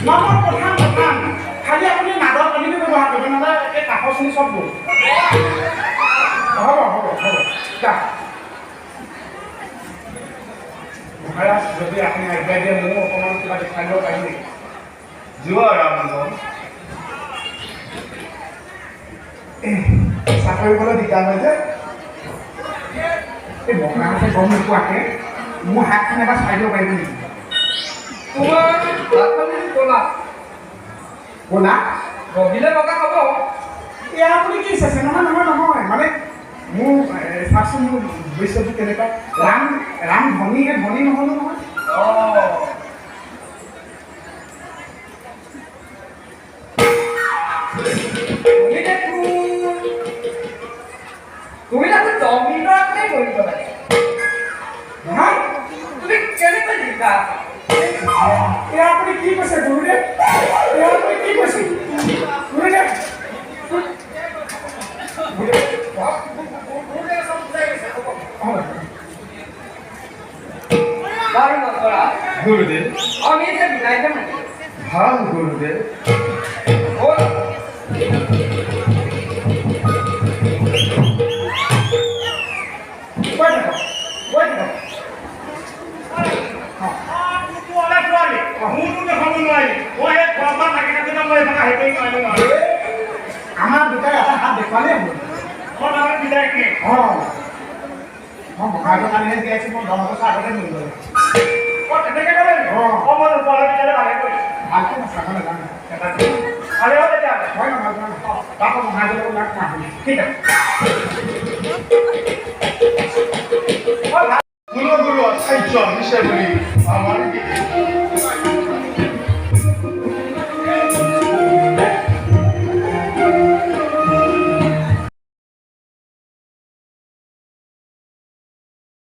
নহয় প্ৰধান খালি আপুনি নাদৰ পানীটো ব্যৱহাৰ কৰিব নহ'লে এই কাষৰ চিনি চব গ'ল হ'ব যাওক মহাৰাজ যদি আপুনি আজ্ঞা দিয়ে ময়ো অকণমান কিবা দেখাই দিব পাৰিম নেকি যোৱা ৰামজন চাকৰি কৰিবলৈ দিগদাৰ হয় যে এই বকৰাহঁতে গম নোপোৱাকৈ মোৰ হাতখন এবাৰ চাই দিব পাৰিব নেকি তোমাৰ হাতখন ক'লা ক'লা বহিলে বগা হ'ব এয়া আপুনি কি চাইছে নহয় মানে মোৰ চাওকচোন মোৰ দৃশ্যটো কেনেকুৱা ৰাম ধনী নহ'লো নহয় তুমি দেখোন 10 মিনিটৰ আগতেই কৰিব লাগে তুমি কেনেকৈ জিকা এয়া আপুনি কি কৈছে গুৰুদেৱ এয়া আপুনি কি কৈছে গুৰুদেৱ গুৰুদেৱ আমি এতিয়া বিদায় যাম ভাল গুৰুদেৱ আমাৰ দুটাই এটা হাত দেখুৱালেই হ'ল বিদায় কি মই বহাগৰ কাৰণেহে জীয়াইছোঁ মই 10 বছৰ আগতে মৰিব তেনেকে ক'লে মই ওপৰলৈ বিচাৰে ভালে কৰি ভালকৈ নাচাব নাজানো ভালে হ'ল তেতিয়া হয় নহয় তাকো মহাজনৰ লাগ নাহিল ঠিক আছে গুৰু আচাৰ্য নিশ্চয় বুলি আমাৰ